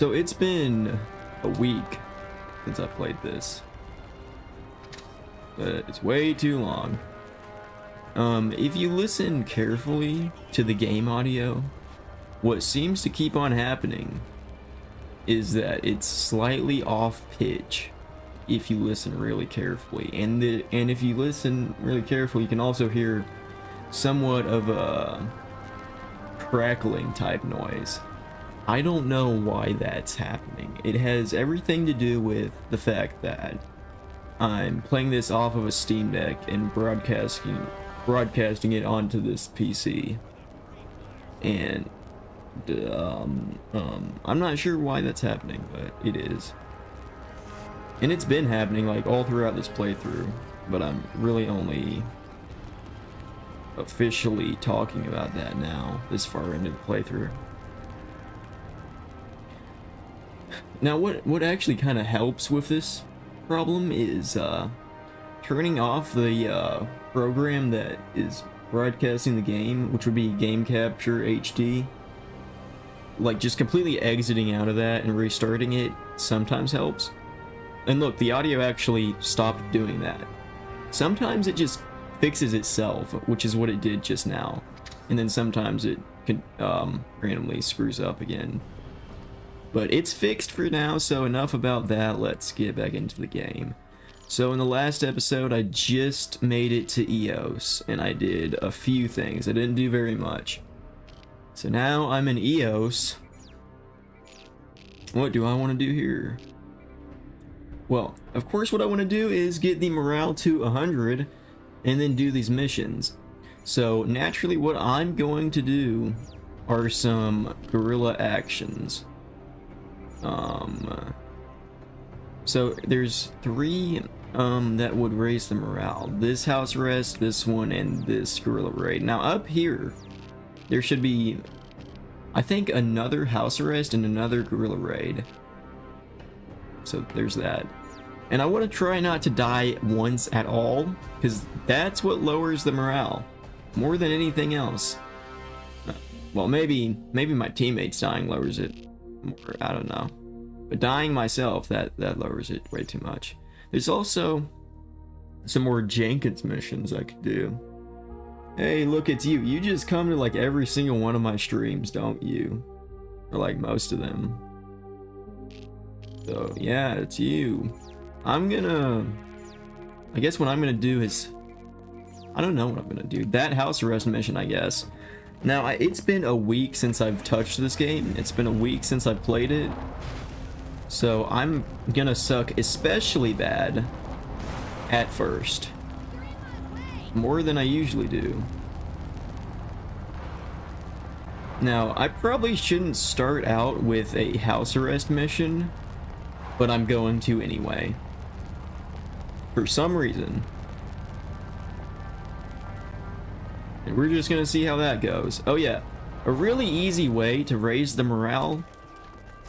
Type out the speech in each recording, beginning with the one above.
So it's been a week since I played this, but it's way too long. If you listen carefully to the game audio, what seems to keep on happening is that it's slightly off pitch if you listen really carefully, and if you listen really carefully, you can also hear somewhat of a crackling type noise. I don't know why that's happening. It has everything to do with the fact that I'm playing this off of a Steam Deck and broadcasting it onto this PC, and I'm not sure why that's happening, but it is. And it's been happening like all throughout this playthrough, but I'm really only officially talking about that now, this far into the playthrough. Now what actually kind of helps with this problem is turning off the program that is broadcasting the game, which would be Game Capture HD. Like, just completely exiting out of that and restarting it sometimes helps. And look, the audio actually stopped doing that. Sometimes it just fixes itself, which is what it did just now. And then sometimes it can randomly screws up again. But it's fixed for now, so enough about that. Let's get back into the game. So in the last episode, I just made it to EOS, and I did a few things. I didn't do very much. So now I'm in EOS. What do I want to do here? Well, of course what I want to do is get the morale to 100 and then do these missions. So naturally what I'm going to do are some guerrilla actions. So there's three that would raise the morale. This house arrest, this one, and this guerrilla raid. Now up here there should be, I think, another house arrest and another guerrilla raid. So there's that. And I want to try not to die once at all, because that's what lowers the morale more than anything else. Well, maybe my teammates dying lowers it more, I don't know. But dying myself, that lowers it way too much. There's also some more Jenkins missions I could do. Hey, look, it's you. You just come to like every single one of my streams, don't you? Or like most of them. So yeah, it's you. I guess what I'm gonna do is, I don't know what I'm gonna do. That house arrest mission, I guess. Now, it's been a week since I've touched this game. It's been a week since I've played it. So I'm gonna suck especially bad at first. More than I usually do. Now, I probably shouldn't start out with a house arrest mission, but I'm going to anyway. For some reason. And we're just gonna see how that goes. Oh yeah, a really easy way to raise the morale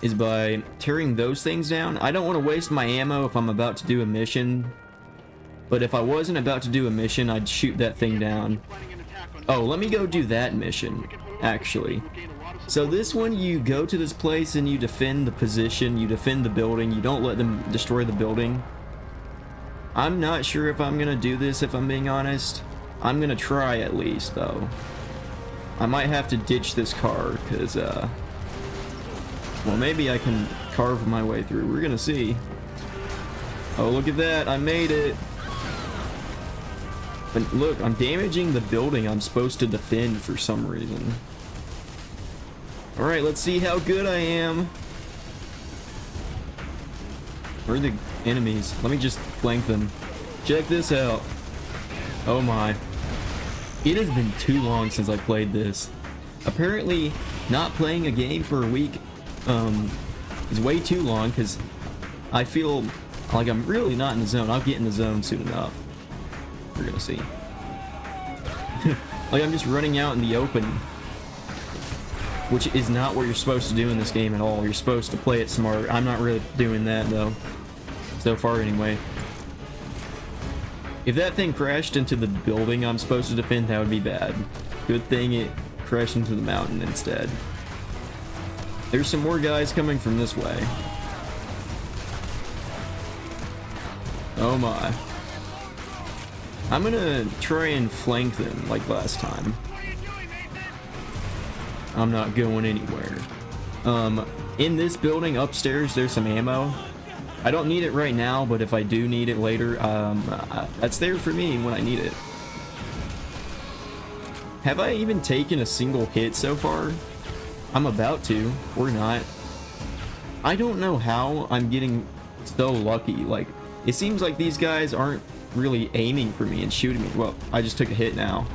is by tearing those things down. I don't want to waste my ammo if I'm about to do a mission, but if I wasn't about to do a mission, I'd shoot that thing down. Oh, let me go do that mission, actually. So this one, you go to this place and you defend the position, you defend the building, you don't let them destroy the building. I'm not sure if I'm gonna do this, if I'm being honest. I'm gonna try at least, though. I might have to ditch this car, because, well, maybe I can carve my way through. We're gonna see. Oh, look at that. I made it. But look, I'm damaging the building I'm supposed to defend for some reason. Alright, let's see how good I am. Where are the enemies? Let me just flank them. Check this out. Oh my. It has been too long since I played this. Apparently, not playing a game for a week is way too long, because I feel like I'm really not in the zone. I'll get in the zone soon enough. We're gonna see. Like, I'm just running out in the open, which is not what you're supposed to do in this game at all. You're supposed to play it smart. I'm not really doing that, though. So far, anyway. If that thing crashed into the building I'm supposed to defend, that would be bad. Good thing it crashed into the mountain instead. There's some more guys coming from this way. Oh my. I'm gonna try and flank them like last time. I'm not going anywhere. In this building upstairs, there's some ammo. I don't need it right now, but if I do need it later, that's there for me when I need it. Have I even taken a single hit so far? I'm about to, or not. I don't know how I'm getting so lucky. Like, it seems like these guys aren't really aiming for me and shooting me. Well, I just took a hit now.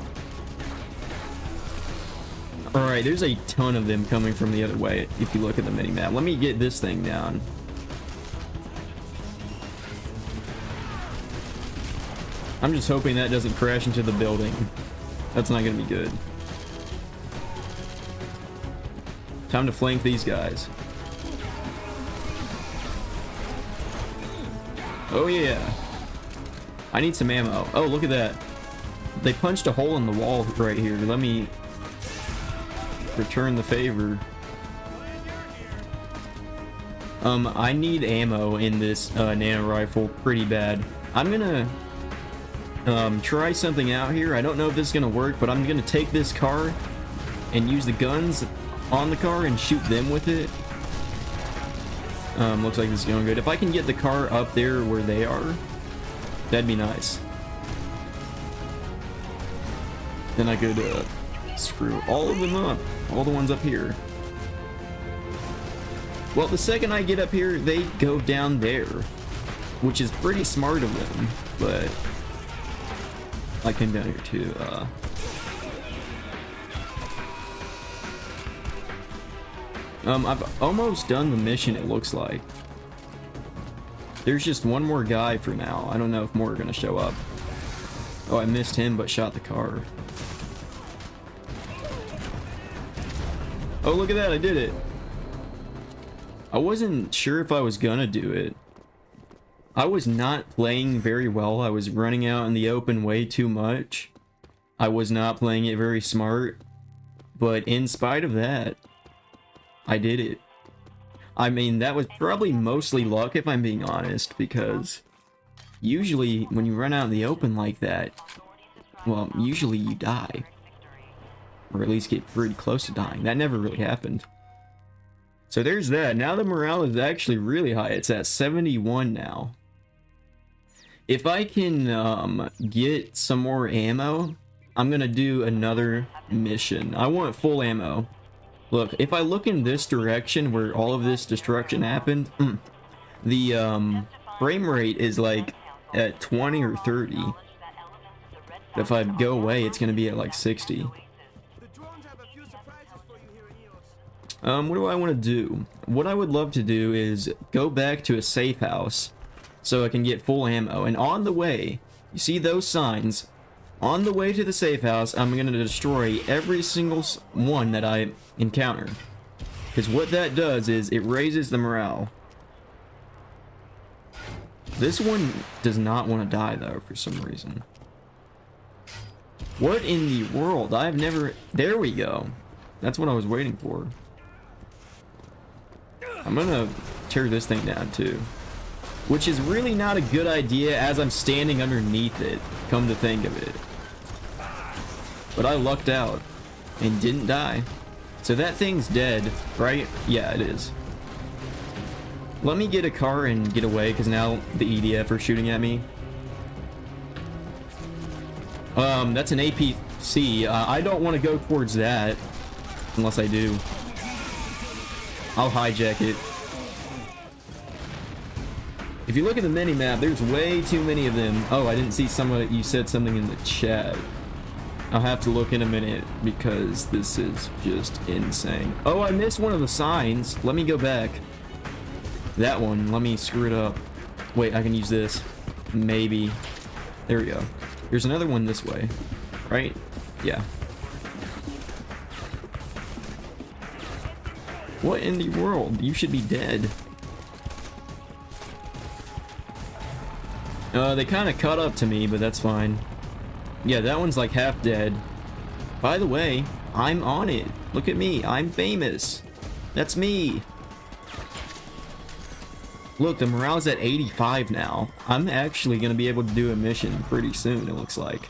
Alright, there's a ton of them coming from the other way if you look at the minimap. Let me get this thing down. I'm just hoping that doesn't crash into the building. That's not gonna be good. Time to flank these guys. Oh yeah. I need some ammo. Oh, look at that. They punched a hole in the wall right here. Let me return the favor. I need ammo in this nano rifle pretty bad. I'm gonna try something out here. I don't know if this is gonna work, but I'm gonna take this car and use the guns on the car and shoot them with it. Looks like this is going good. If I can get the car up there where they are, that'd be nice. Then I could screw all of them up. All the ones up here. Well, the second I get up here, they go down there, which is pretty smart of them, but I came down here too. I've almost done the mission, it looks like. There's just one more guy for now. I don't know if more are gonna show up. Oh, I missed him, but shot the car. Oh, look at that, I did it. I wasn't sure if I was gonna do it. I was not playing very well. I was running out in the open way too much. I was not playing it very smart. But in spite of that, I did it. I mean, that was probably mostly luck if I'm being honest, because usually when you run out in the open like that, well, usually you die. Or at least get pretty close to dying. That never really happened. So there's that. Now the morale is actually really high. It's at 71 now. If I can get some more ammo, I'm gonna do another mission. I want full ammo. Look, if I look in this direction where all of this destruction happened, the frame rate is like at 20 or 30. If I go away, it's gonna be at like 60. What do I want to do? What I would love to do is go back to a safe house so I can get full ammo. And on the way, you see those signs? On the way to the safe house, I'm going to destroy every single one that I encounter. Because what that does is it raises the morale. This one does not want to die though for some reason. What in the world? I've never... There we go. That's what I was waiting for. I'm gonna tear this thing down too. Which is really not a good idea as I'm standing underneath it, come to think of it. But I lucked out and didn't die. So that thing's dead, right? Yeah, it is. Let me get a car and get away, because now the EDF are shooting at me. That's an APC. I don't want to go towards that, unless I do. I'll hijack it. If you look at the mini-map, there's way too many of them. Oh, I didn't see someone. You said something in the chat. I'll have to look in a minute because this is just insane. Oh, I missed one of the signs. Let me go back. That one. Let me screw it up. Wait, I can use this. Maybe. There we go. There's another one this way. Right? Yeah. What in the world? You should be dead. They kind of caught up to me, but that's fine. Yeah, that one's like half dead. By the way, I'm on it. Look at me. I'm famous. That's me. Look, the morale's at 85 now. I'm actually gonna be able to do a mission pretty soon, it looks like.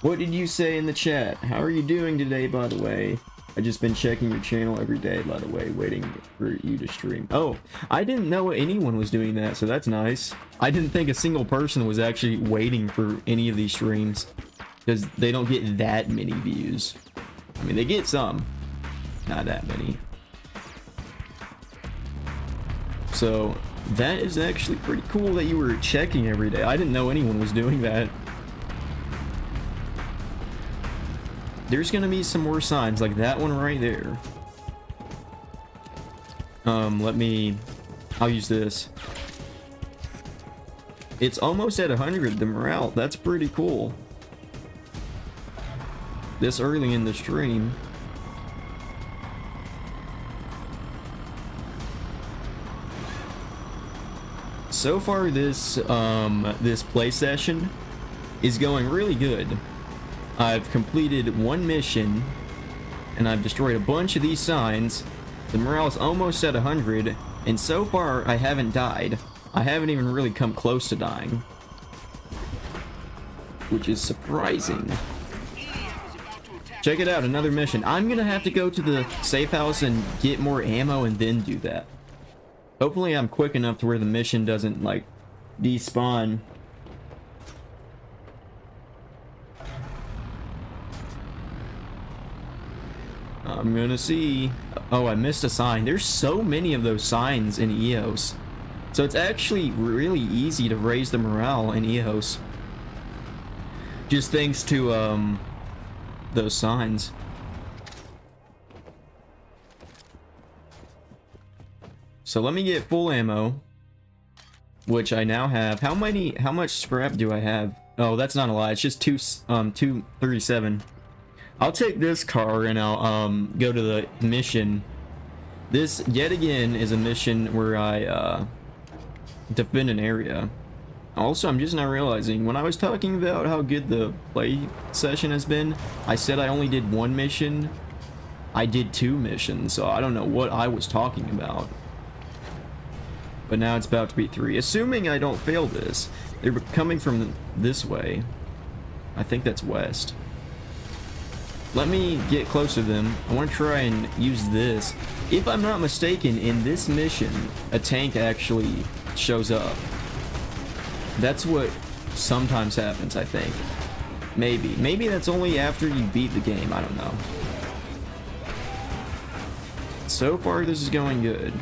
What did you say in the chat? How are you doing today, by the way? I just been checking your channel every day, by the way, waiting for you to stream. Oh, I didn't know anyone was doing that, so that's nice. I didn't think a single person was actually waiting for any of these streams, because they don't get that many views. I mean, they get some, not that many. So, that is actually pretty cool that you were checking every day. I didn't know anyone was doing that. There's gonna be some more signs, like that one right there. I'll use this. It's almost at 100, the morale. That's pretty cool. This early in the stream. So far, this play session is going really good. I've completed one mission, and I've destroyed a bunch of these signs. The morale is almost at 100, and so far, I haven't died. I haven't even really come close to dying, which is surprising. Check it out, another mission. I'm gonna have to go to the safe house and get more ammo and then do that. Hopefully I'm quick enough to where the mission doesn't, like, despawn. I'm gonna see. Oh, I missed a sign. There's so many of those signs in EOS. So it's actually really easy to raise the morale in EOS. Just thanks to, those signs. So let me get full ammo, which I now have. How much scrap do I have? Oh, that's not a lie. It's just 237. I'll take this car and I'll go to the mission. This yet again is a mission where I defend an area. Also, I'm just now realizing when I was talking about how good the play session has been, I said I only did one mission. I did 2 missions, so I don't know what I was talking about. But now it's about to be 3. Assuming I don't fail this. They're coming from this way. I think that's west. Let me get close to them. I want to try and use this. If I'm not mistaken, in this mission, a tank actually shows up. That's what sometimes happens, I think. Maybe. Maybe that's only after you beat the game. I don't know. So far, this is going good.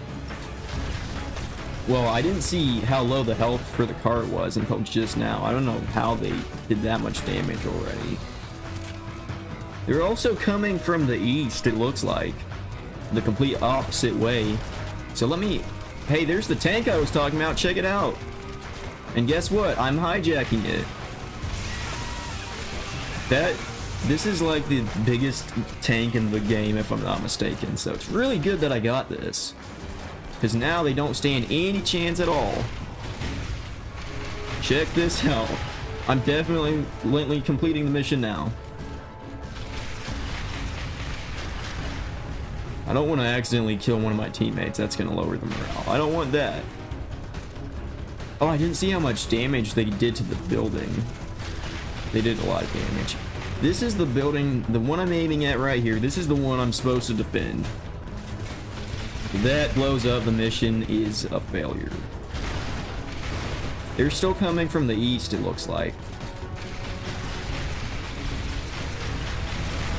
Well, I didn't see how low the health for the car was until just now. I don't know how they did that much damage already. They're also coming from the east, it looks like. The complete opposite way. So let me... Hey, there's the tank I was talking about. Check it out. And guess what? I'm hijacking it. This is like the biggest tank in the game, if I'm not mistaken. So it's really good that I got this. Because now they don't stand any chance at all. Check this out. I'm definitely completing the mission now. I don't want to accidentally kill one of my teammates. That's going to lower the morale. I don't want that. Oh, I didn't see how much damage they did to the building. They did a lot of damage. This is the building, the one I'm aiming at right here. This is the one I'm supposed to defend. If that blows up, the mission is a failure. They're still coming from the east, it looks like.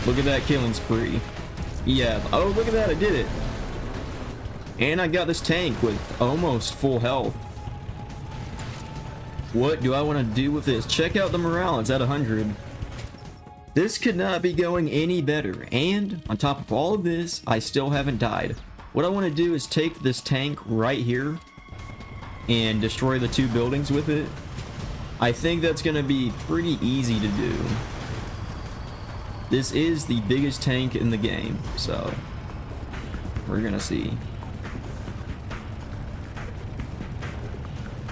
Look at that killing spree. Yeah. Oh, look at that. I did it. And I got this tank with almost full health. What do I want to do with this? Check out the morale. It's at 100. This could not be going any better. And on top of all of this, I still haven't died. What I want to do is take this tank right here and destroy the 2 buildings with it. I think that's going to be pretty easy to do. This is the biggest tank in the game, so we're gonna see.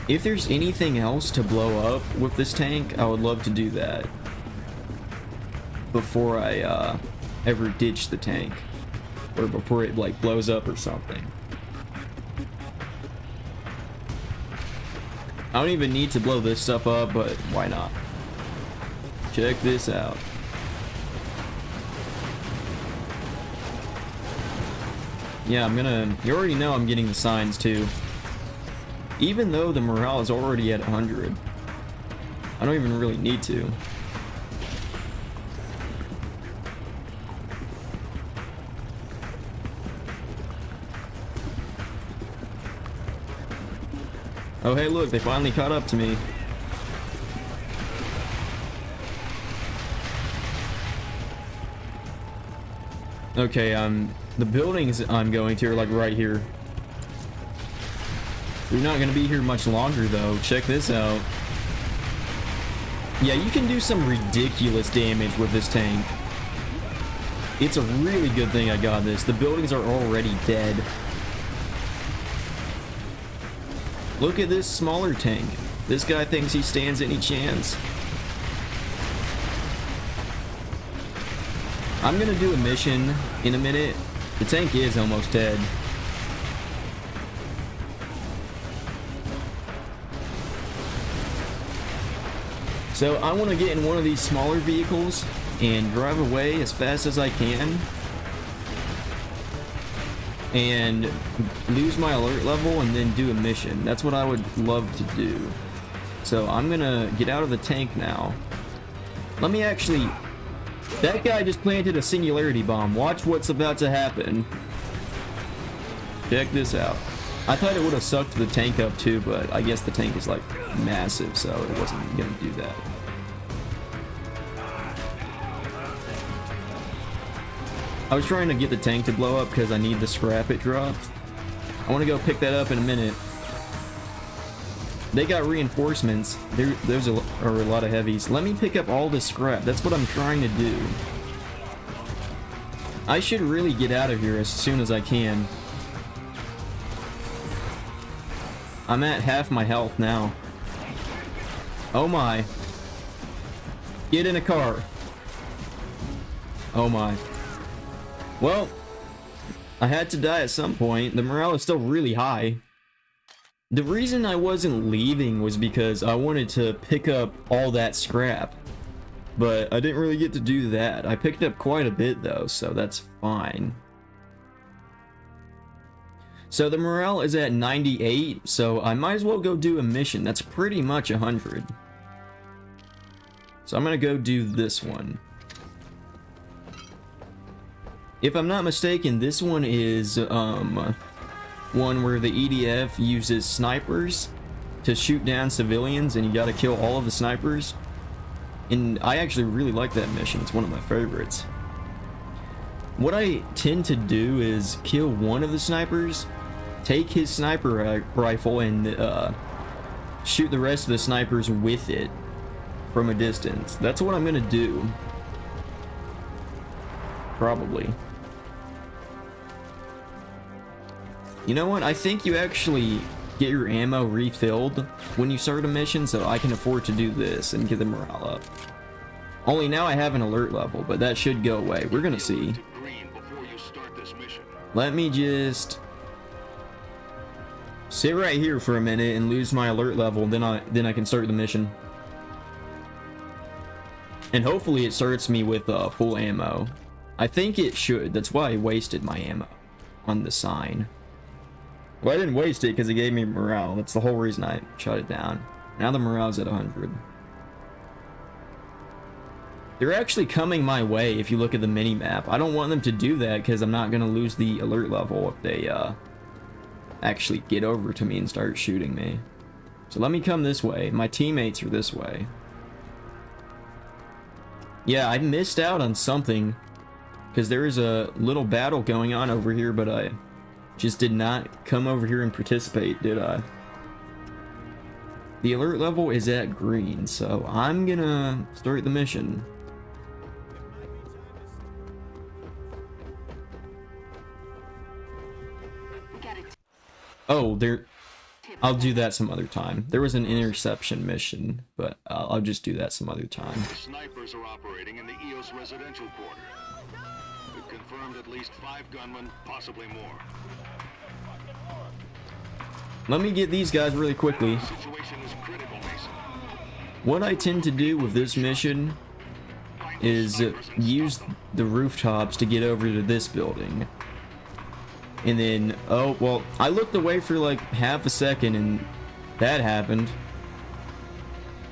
If there's anything else to blow up with this tank, I would love to do that before I ever ditch the tank. or before it like blows up or something. I don't even need to blow this stuff up, but why not? Check this out. Yeah, you already know I'm getting the signs too. Even though the morale is already at 100. I don't even really need to. Oh hey look, they finally caught up to me. Okay, the buildings I'm going to are like right here. We're not gonna be here much longer though. Check this out. Yeah, you can do some ridiculous damage with this tank. It's a really good thing I got this. The buildings are already dead. Look at this smaller tank. This guy thinks he stands any chance. I'm gonna do a mission in a minute. The tank is almost dead. So I want to get in one of these smaller vehicles and drive away as fast as I can and lose my alert level and then do a mission. That's what I would love to do. So I'm gonna get out of the tank now. Let me actually... That guy just planted a singularity bomb. Watch what's about to happen. Check this out. I thought it would have sucked the tank up too, but I guess the tank is like massive, so it wasn't gonna do that. I was trying to get the tank to blow up because I need the scrap it dropped. I want to go pick that up in a minute. They got reinforcements. There's a lot of heavies. Let me pick up all this scrap. That's what I'm trying to do. I should really get out of here as soon as I can. I'm at half my health now. Oh my. Get in a car. Oh my. Well, I had to die at some point. The morale is still really high. The reason I wasn't leaving was because I wanted to pick up all that scrap. But I didn't really get to do that. I picked up quite a bit though, so that's fine. So the morale is at 98, so I might as well go do a mission. That's pretty much 100. So I'm gonna go do this one. If I'm not mistaken, this one is one where the EDF uses snipers to shoot down civilians and you gotta kill all of the snipers. And I actually really like that mission. It's one of my favorites. What I tend to do is kill one of the snipers, take his sniper rifle and shoot the rest of the snipers with it from a distance. That's what I'm gonna do. Probably. You know what? I think you actually get your ammo refilled when you start a mission, so I can afford to do this and get the morale up. Only now I have an alert level, but that should go away. We're gonna see. Let me just sit right here for a minute and lose my alert level, then I can start the mission. And hopefully it starts me with full ammo. I think it should. That's why I wasted my ammo on the sign. Well, I didn't waste it because it gave me morale. That's the whole reason I shut it down. Now the morale's at 100. They're actually coming my way if you look at the mini-map. I don't want them to do that because I'm not going to lose the alert level if they actually get over to me and start shooting me. So let me come this way. My teammates are this way. Yeah, I missed out on something because there is a little battle going on over here, but I just did not come over here and participate, did I? The alert level is at green, so I'm gonna start the mission. Oh, I'll do that some other time. There was an interception mission, but I'll just do that some other time. The snipers are operating in the EOS residential quarter. The confirmed at least 5 gunmen, possibly more. Let me get these guys really quickly. The situation is critical, Mason. What I tend to do with this mission is use the rooftops to get over to this building. And then, oh, well, I looked away for like half a second and that happened.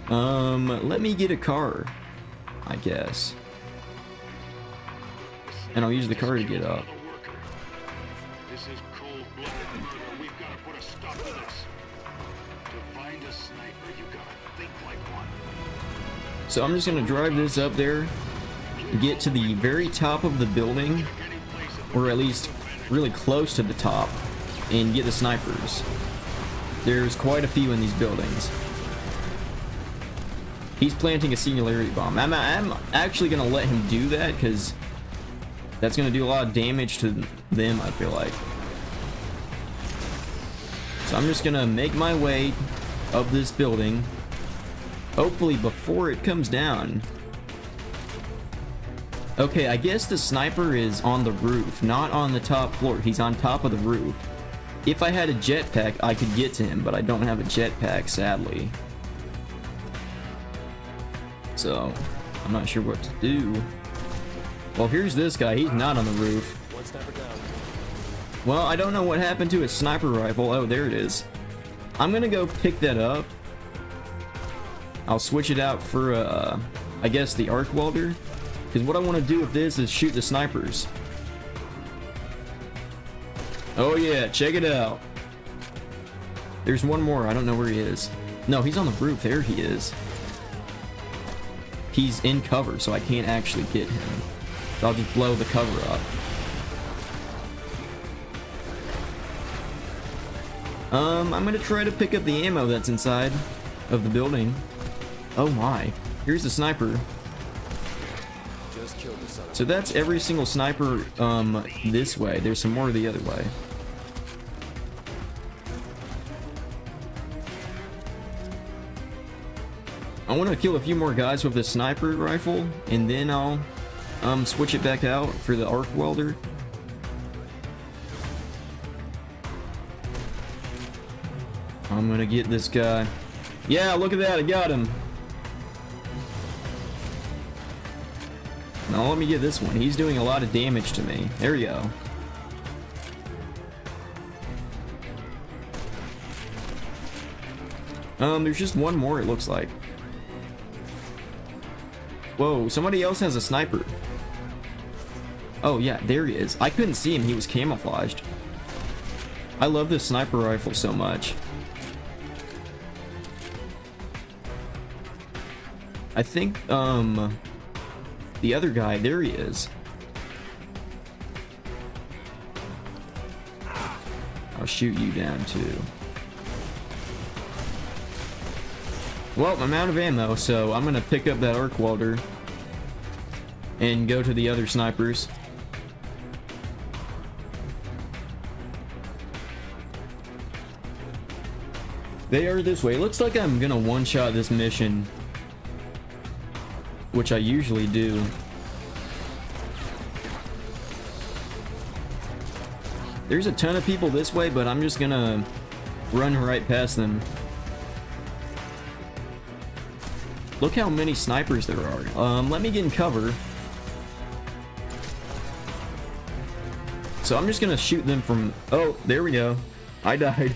Let me get a car, I guess. And I'll use the car to get up. This is cold-blooded murder. We've got to put a stop to this. To find a sniper, you gotta think like one. So I'm just gonna drive this up there, get to the very top of the building, or at least really close to the top, and get the snipers. There's quite a few in these buildings. He's planting a singularity bomb. I'm actually gonna let him do that because that's gonna do a lot of damage to them, I feel like. So I'm just gonna make my way up this building, hopefully before it comes down. Okay, I guess the sniper is on the roof, not on the top floor. He's on top of the roof. If I had a jetpack, I could get to him, but I don't have a jetpack, sadly. So, I'm not sure what to do. Well, here's this guy. He's not on the roof. One sniper down. Well, I don't know what happened to his sniper rifle. Oh, there it is. I'm gonna go pick that up. I'll switch it out for, I guess, the arc welder. Because what I want to do with this is shoot the snipers. Oh yeah, check it out. There's one more. I don't know where he is. No, he's on the roof. There he is. He's in cover, so I can't actually get him. So I'll just blow the cover up. I'm gonna try to pick up the ammo that's inside of the building. Oh my. Here's the sniper. Just killed the son of So that's every single sniper this way. There's some more the other way. I want to kill a few more guys with the sniper rifle, and then I'll switch it back out for the arc welder. I'm gonna get this guy. Yeah, look at that, I got him. Now let me get this one. He's doing a lot of damage to me. There we go. There's just one more, it looks like. Whoa, somebody else has a sniper. Oh yeah, there he is. I couldn't see him, he was camouflaged. I love this sniper rifle so much. I think, the other guy, there he is. I'll shoot you down too. Well, I'm out of ammo, so I'm gonna pick up that arc welder and go to the other snipers. They are this way. It looks like I'm gonna one-shot this mission, which I usually do. There's a ton of people this way, but I'm just gonna run right past them. Look how many snipers there are. Let me get in cover. So I'm just gonna shoot them from... Oh, there we go. I died.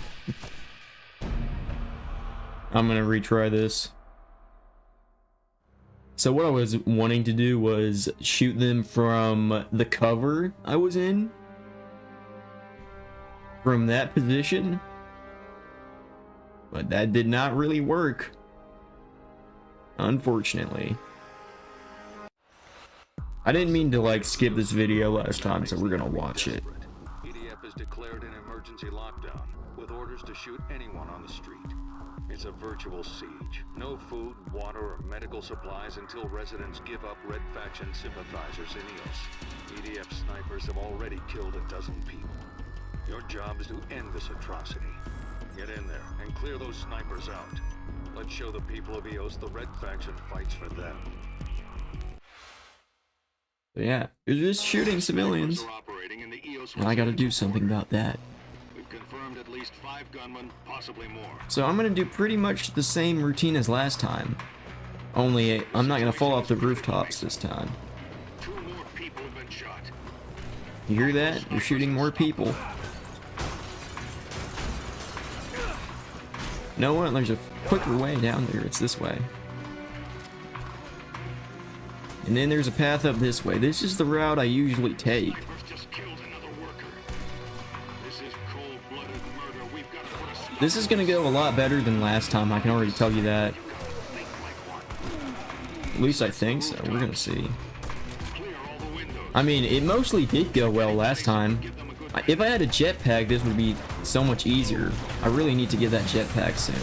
I'm gonna retry this. So what I was wanting to do was shoot them from the cover I was in. From that position. But that did not really work. Unfortunately. I didn't mean to like skip this video last time, so we're gonna watch it. EDF has declared an emergency lockdown with orders to shoot anyone on the street. It's a virtual siege. No food, water, or medical supplies until residents give up Red Faction sympathizers in EOS. EDF snipers have already killed a dozen people. Your job is to end this atrocity. Get in there and clear those snipers out. Let's show the people of EOS the Red Faction fights for them. But yeah, they're just shooting civilians. Snipers are operating in the EOS And I gotta do something about that. We've confirmed at least 5 gunmen, possibly more. So I'm gonna do pretty much the same routine as last time. Only I'm not gonna fall off the rooftops this time. 2 more people have been shot. You hear that? They're shooting more people. No one, there's a quicker way down there. It's this way. And then there's a path up this way. This is the route I usually take. Snipers just killed another worker. This is cold-blooded murder. We've got to put a stop. This is gonna go a lot better than last time. I can already tell you that. Think like one. At least I think so. We're gonna see. Clear all the windows. I mean, it mostly did go well last time. If I had a jetpack, this would be so much easier. I really need to get that jetpack soon.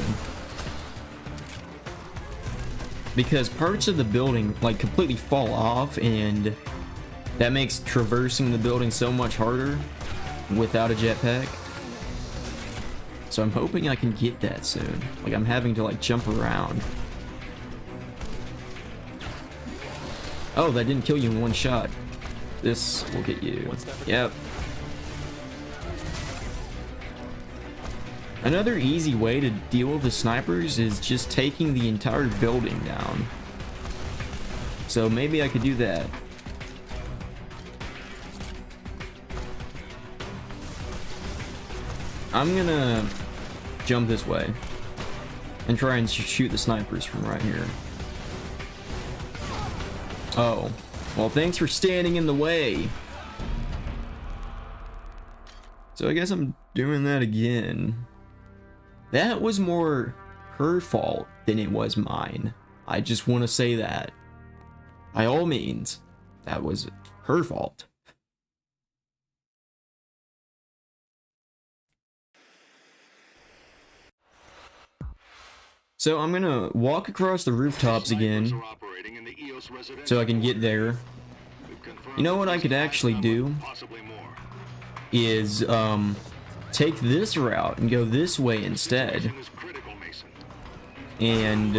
Because parts of the building, like, completely fall off, and that makes traversing the building so much harder without a jetpack. So I'm hoping I can get that soon. Like, I'm having to, like, jump around. Oh, that didn't kill you in one shot. This will get you. Yep. Another easy way to deal with the snipers is just taking the entire building down. So maybe I could do that. I'm gonna jump this way and try and shoot the snipers from right here. Oh, well, thanks for standing in the way. So I guess I'm doing that again. That was more her fault than it was mine. I just want to say that. By all means, that was her fault. So I'm gonna walk across the rooftops again so I can get there. You know what I could actually do is take this route and go this way instead, and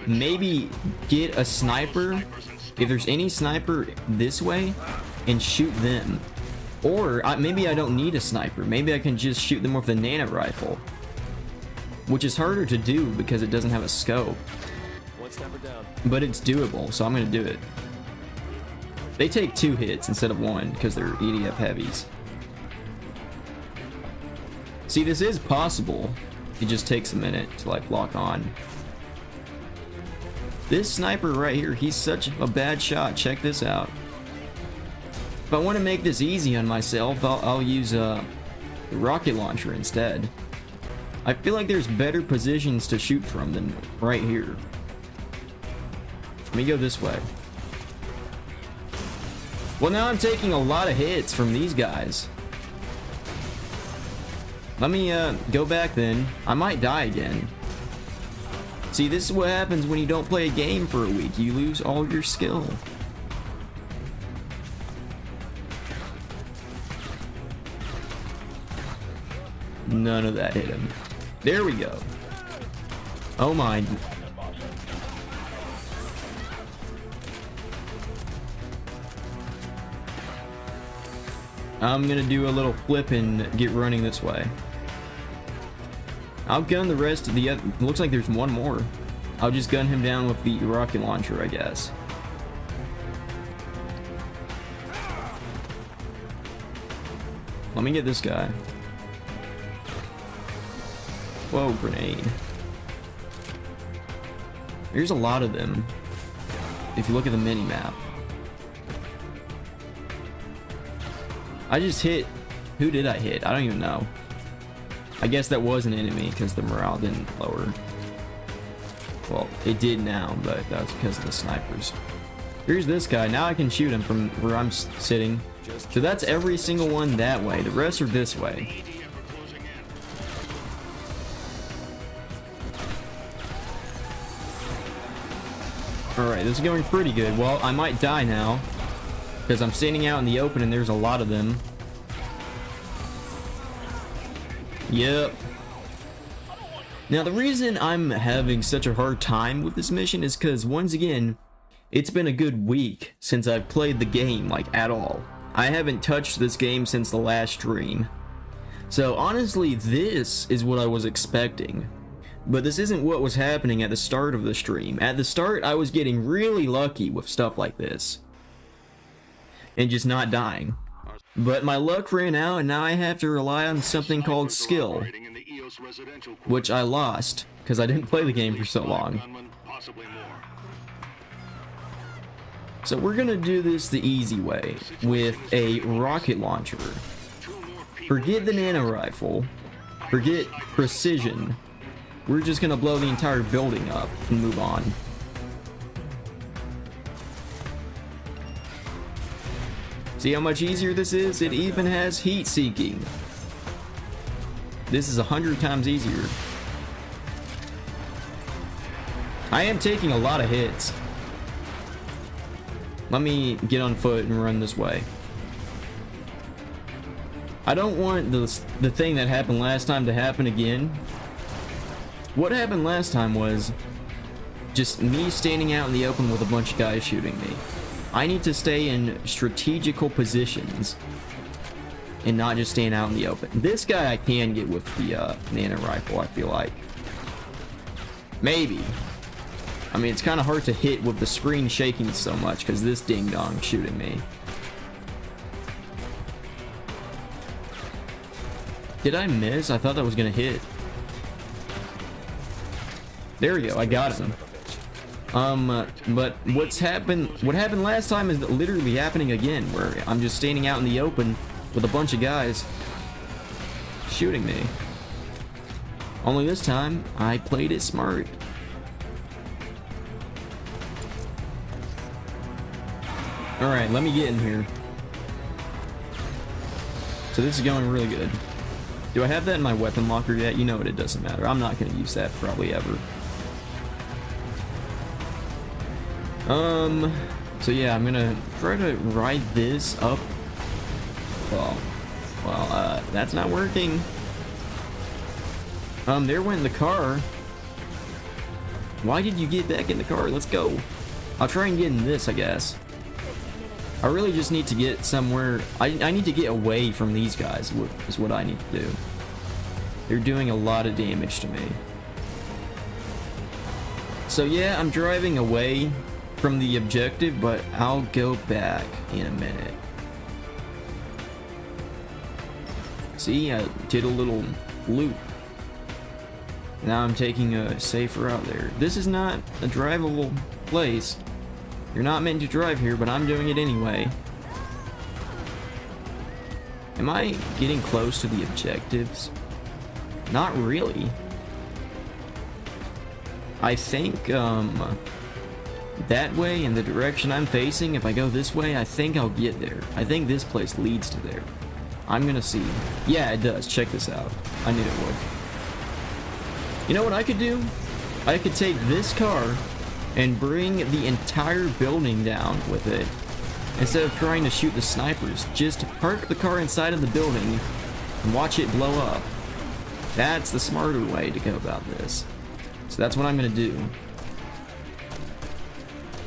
maybe get a sniper if there's any sniper this way and shoot them. Or maybe I don't need a sniper, maybe I can just shoot them with the nano rifle, which is harder to do because it doesn't have a scope. One sniper down. But it's doable, so I'm gonna do it. They take 2 hits instead of 1 because they're EDF heavies. See, this is possible. It just takes a minute to, like, lock on. This sniper right here, he's such a bad shot. Check this out. If I want to make this easy on myself, I'll use the rocket launcher instead. I feel like there's better positions to shoot from than right here. Let me go this way. Well, now I'm taking a lot of hits from these guys. Let me go back then. I might die again. See, this is what happens when you don't play a game for a week. You lose all your skill. None of that hit him. There we go. Oh my. I'm gonna do a little flip and get running this way. I'll gun the rest of the other. Looks like there's one more. I'll just gun him down with the rocket launcher, I guess. Let me get this guy. Whoa, grenade. There's a lot of them if you look at the mini-map. I just hit... Who did I hit? I don't even know. I guess that was an enemy because the morale didn't lower. Well, it did now, but that was because of the snipers. Here's this guy. Now I can shoot him from where I'm sitting. So that's every single one that way. The rest are this way. Alright, this is going pretty good. Well, I might die now because I'm standing out in the open and there's a lot of them. Yep. Now, the reason I'm having such a hard time with this mission is because, once again, It's been a good week since I've played the game, like, at all. I haven't touched this game since the last stream. So honestly, this is what I was expecting. But this isn't what was happening at the start of the stream. At the start, I was getting really lucky with stuff like this. And just not dying. But my luck ran out, and now I have to rely on something called skill. Which I lost, because I didn't play the game for so long. So we're gonna do this the easy way, with a rocket launcher. Forget the nano rifle. Forget precision. We're just gonna blow the entire building up and move on. See how much easier this is? It even has heat seeking. This is 100 times easier. I am taking a lot of hits. Let me get on foot and run this way. I don't want the thing that happened last time to happen again. What happened last time was just me standing out in the open with a bunch of guys shooting me. I need to stay in strategical positions and not just stand out in the open. This guy I can get with the nano rifle, I feel like. Maybe. I mean, it's kind of hard to hit with the screen shaking so much because this ding-dong shooting me. Did I miss? I thought that was gonna hit. There we go, I got him. But what happened last time is literally happening again, where I'm just standing out in the open with a bunch of guys shooting me. Only this time, I played it smart. Alright, let me get in here. So this is going really good. Do I have that in my weapon locker yet? You know what, it doesn't matter. I'm not going to use that probably ever. So yeah, I'm gonna try to ride this up. Well, that's not working. There went the car. Why did you get back in the car? Let's go. I'll try and get in this, I guess. I really just need to get somewhere. I need to get away from these guys, is what I need to do. They're doing a lot of damage to me. So yeah, I'm driving away from the objective, but I'll go back in a minute. See, I did a little loop. Now I'm taking a safe route there. This is not a drivable place. You're not meant to drive here, but I'm doing it anyway. Am I getting close to the objectives? Not really. I think, that way, in the direction I'm facing, if I go this way, I think I'll get there. I think this place leads to there. I'm gonna see. Yeah, it does. Check this out. I knew it would. You know what I could do? I could take this car and bring the entire building down with it. Instead of trying to shoot the snipers, just park the car inside of the building and watch it blow up. That's the smarter way to go about this. So that's what I'm gonna do.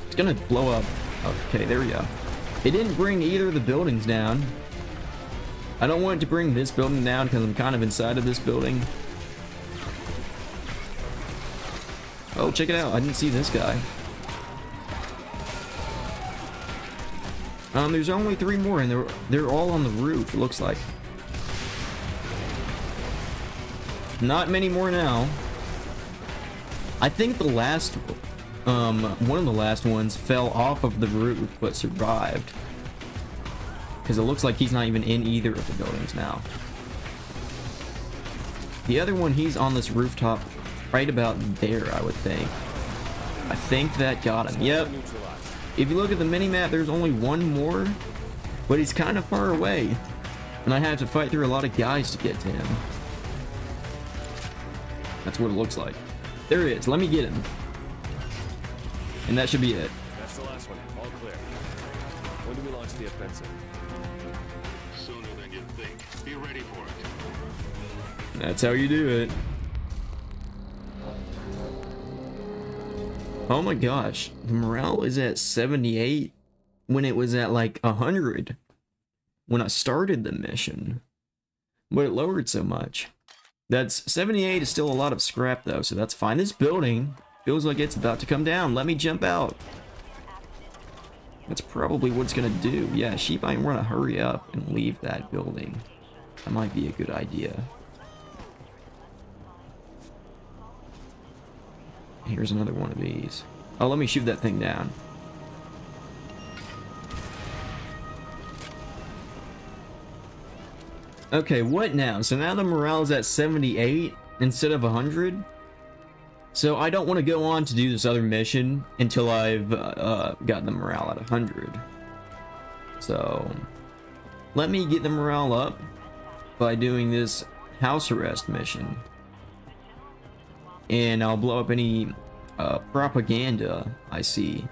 It's gonna blow up. Okay, there we go. It didn't bring either of the buildings down. I don't want it to bring this building down because I'm kind of inside of this building. Oh, check it out. I didn't see this guy. There's only 3 more, and they're all on the roof, it looks like. Not many more now. I think the last one of the last ones fell off of the roof but survived, because it looks like he's not even in either of the buildings now. The other one, he's on this rooftop right about there, I would think. I think that got him. Yep. If you look at the mini-map, there's only one more, but he's kind of far away, and I have to fight through a lot of guys to get to him. That's what it looks like. There he is. Let me get him. And that should be it. That's the last one. All clear. When do we launch the offensive? Sooner than you think. Be ready for it. That's how you do it. Oh my gosh, the morale is at 78 when it was at like 100 when I started the mission. But it lowered so much. That's 78 is still a lot of scrap though, so that's fine. This building feels like it's about to come down. Let me jump out. That's probably what it's gonna do. Yeah, she might want to hurry up and leave that building. That might be a good idea. Here's another one of these. Oh, let me shoot that thing down. Okay, what now? So now the morale is at 78 instead of 100? So I don't want to go on to do this other mission until I've gotten the morale at 100. So let me get the morale up by doing this house arrest mission. And I'll blow up any propaganda I see.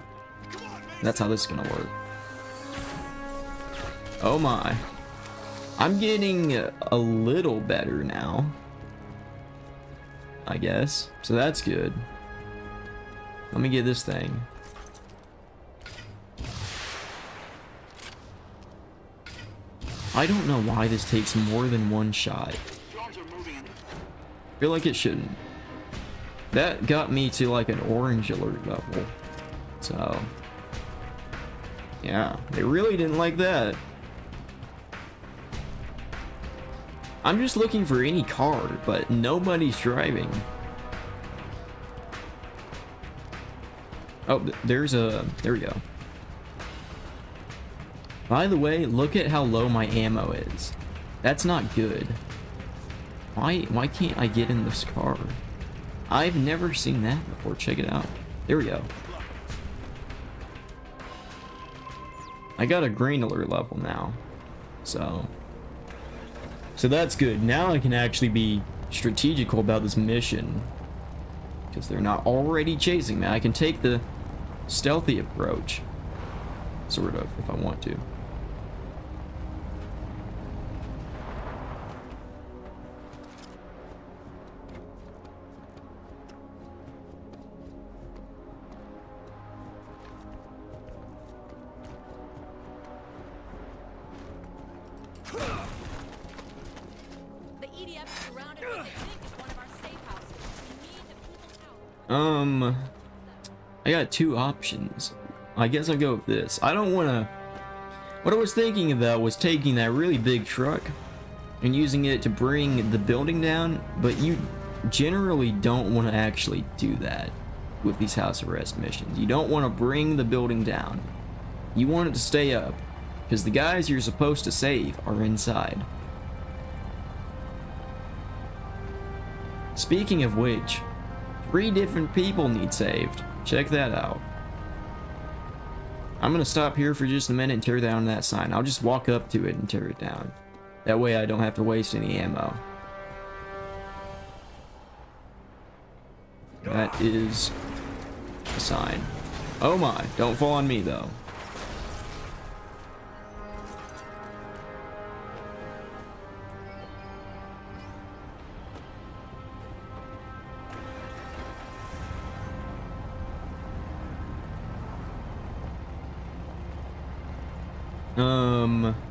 That's how this is gonna work. Oh my. I'm getting a little better now, I guess. So that's good. Let me get this thing. I don't know why this takes more than one shot. I feel like it shouldn't. That got me to like an orange alert level. So, yeah, they really didn't like that. I'm just looking for any car, but nobody's driving. Oh, there we go. By the way, look at how low my ammo is. That's not good. Why can't I get in this car? I've never seen that before. Check it out. There we go. I got a green alert level now. So that's good. Now I can actually be strategical about this mission. Because they're not already chasing me. I can take the stealthy approach. Sort of, if I want to. I got two options. I guess I'll go with this. I don't want to... What I was thinking about was taking that really big truck and using it to bring the building down, but you generally don't want to actually do that with these house arrest missions. You don't want to bring the building down. You want it to stay up, because the guys you're supposed to save are inside. Speaking of which, 3 different people need saved. Check that out. I'm gonna stop here for just a minute and tear down that sign. I'll just walk up to it and tear it down. That way I don't have to waste any ammo. That is a sign. Oh my, don't fall on me though.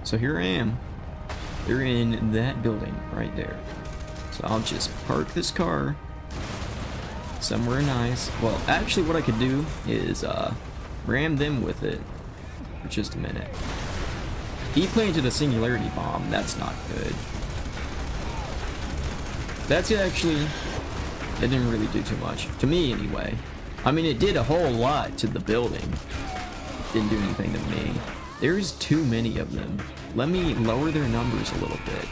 So here I am. They're in that building right there. So I'll just park this car somewhere nice. Well, actually what I could do is ram them with it for just a minute. He planted a singularity bomb. That's not good. That's actually... It didn't really do too much. To me, anyway. I mean, it did a whole lot to the building. Didn't do anything to me. There's too many of them. Let me lower their numbers a little bit.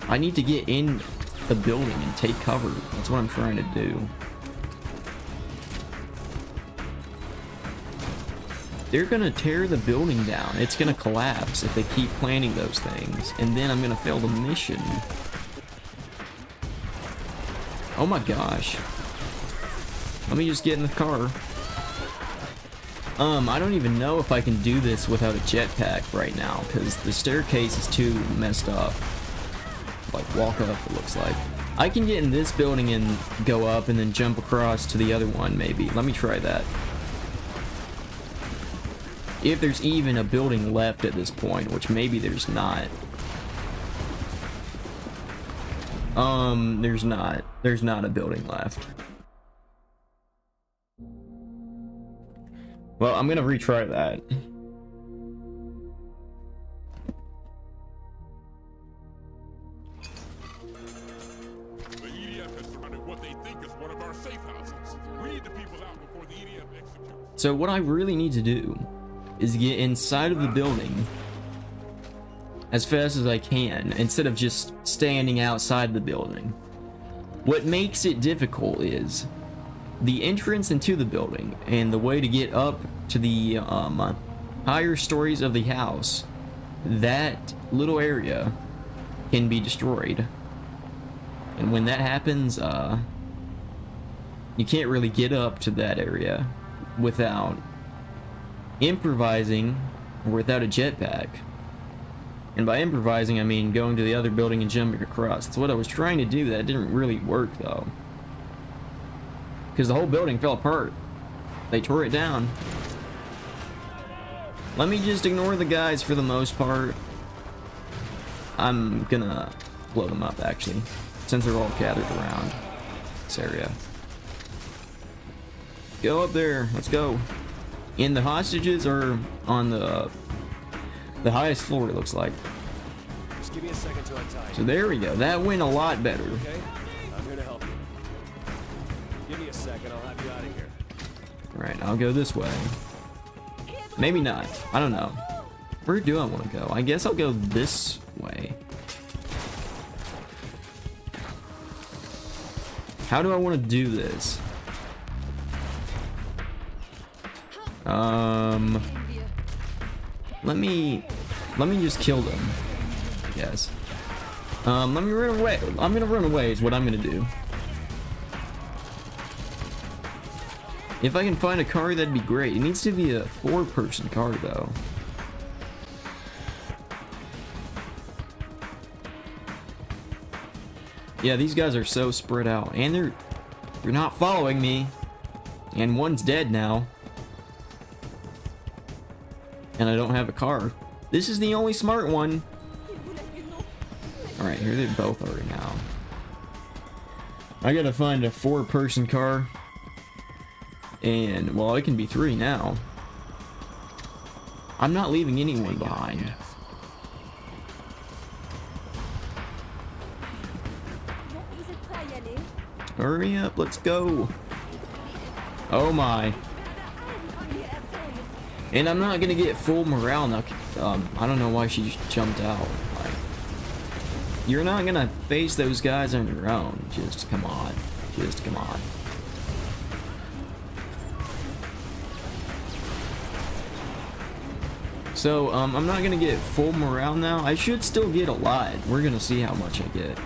I need to get in the building and take cover. That's what I'm trying to do. They're gonna tear the building down. It's gonna collapse if they keep planting those things. And then I'm gonna fail the mission. Oh my gosh. Let me just get in the car. I don't even know if I can do this without a jetpack right now, because the staircase is too messed up. like walk up, it looks like. I can get in this building and go up and then jump across to the other one, maybe. Let me try that. If there's even a building left at this point, which maybe there's not. There's not. There's not a building left. Well, I'm gonna retry that. The EDF has surrounded what they think is one of our safe houses. We need the people out before the EDF executes. So what I really need to do is get inside of the building as fast as I can, instead of just standing outside the building. What makes it difficult is the entrance into the building and the way to get up to the higher stories of the house. That little area can be destroyed, and when that happens, you can't really get up to that area without improvising or without a jetpack. And by improvising, I mean going to the other building and jumping across. That's what I was trying to do. That didn't really work, though, because the whole building fell apart. They tore it down. Let me just ignore the guys for the most part. I'm gonna blow them up, actually, since they're all gathered around this area. Go up there. Let's go. And the hostages are on the highest floor, it looks like. Just give me a second to untie. So there we go. That went a lot better. Okay? I'm here to help you. Give me a second, I'll have you out of here. Alright, I'll go this way. Maybe not. I don't know. Where do I want to go? I guess I'll go this way. How do I want to do this? Let me just kill them, I guess. Let me run away. I'm gonna run away is what I'm gonna do. If I can find a car, that'd be great. It needs to be a 4-person car, though. Yeah, these guys are so spread out, and they're not following me. And one's dead now. And I don't have a car. This is the only smart one. Alright, here they both are now. I gotta find a 4-person car. And, well, it can be 3 now. I'm not leaving anyone behind. Hurry up, let's go. Oh my. And I'm not gonna get full morale now. I don't know why she just jumped out. Like, you're not gonna face those guys on your own. Just come on. Just come on. So, I'm not gonna get full morale now. I should still get a lot. We're gonna see how much I get.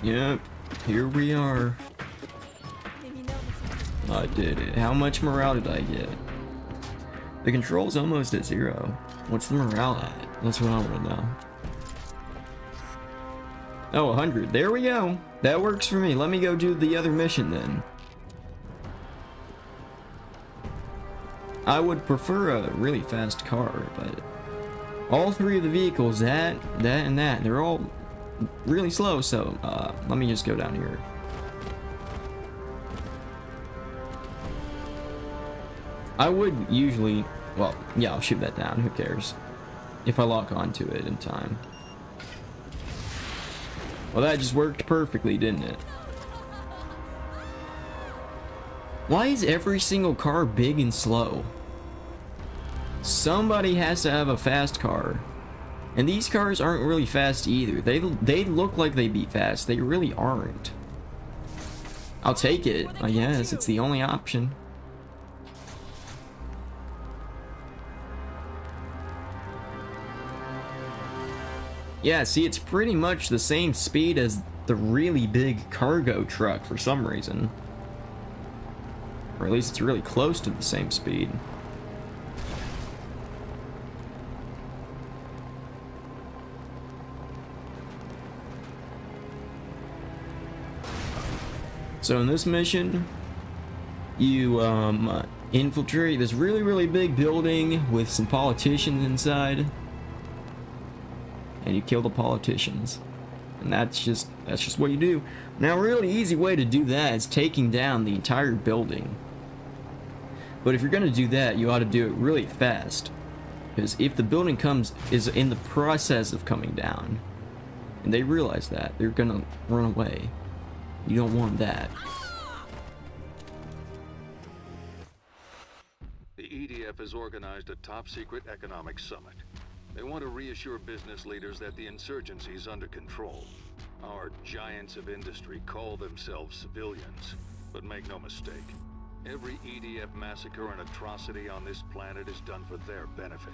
Yep, here we are. I did it. How much morale did I get? The control's almost at 0. What's the morale at? That's what I want to know. Oh, 100. There we go. That works for me. Let me go do the other mission then. I would prefer a really fast car, but all 3 of the vehicles, that, and that, they're all really slow, so let me just go down here. I would usually, well, yeah, I'll shoot that down, who cares, if I lock onto it in time. Well, that just worked perfectly, didn't it? Why is every single car big and slow? Somebody has to have a fast car. And these cars aren't really fast either. They look like they'd be fast. They really aren't. I'll take it, I guess. It's the only option. Yeah, see, it's pretty much the same speed as the really big cargo truck for some reason. Or at least it's really close to the same speed. So in this mission, you infiltrate this really big building with some politicians inside, and you kill the politicians. And that's just what you do. Now, a really easy way to do that is taking down the entire building. But if you're gonna do that, you ought to do it really fast, because if the building is in the process of coming down, and they realize that, they're gonna run away. You don't want that. The EDF has organized a top-secret economic summit. They want to reassure business leaders that the insurgency is under control. Our giants of industry call themselves civilians, but make no mistake. Every EDF massacre and atrocity on this planet is done for their benefit.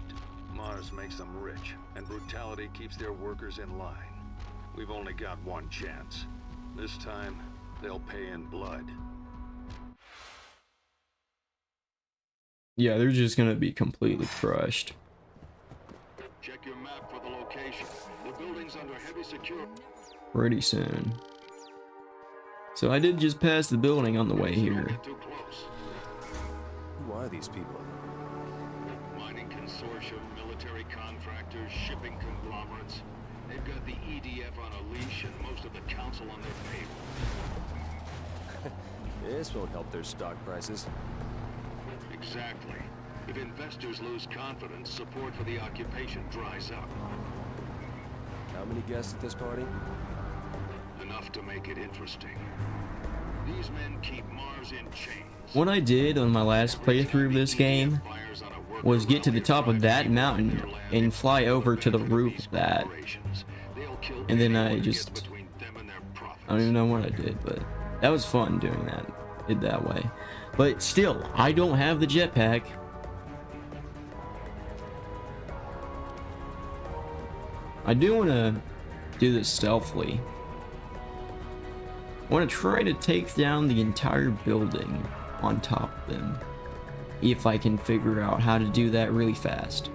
Mars makes them rich, and brutality keeps their workers in line. We've only got one chance. This time, they'll pay in blood. Yeah, they're just gonna be completely crushed. Check your map for the location. The building's under heavy security. Pretty soon. So I did just pass the building on the way here. Too close. Who are these people? Mining consortium, military contractors, shipping conglomerates. They've got the EDF on a leash and most of the council on their payroll. This won't help their stock prices. Exactly. If investors lose confidence, support for the occupation dries up. How many guests at this party? Enough to make it interesting. These men keep Mars in chains. What I did on my last playthrough of this game was get to the top of that mountain and fly over to the roof of that. And then I don't even know what I did, but that was fun doing that. Did that way. But still, I don't have the jetpack. I do want to do this stealthily. I want to try to take down the entire building on top of them, if I can figure out how to do that really fast.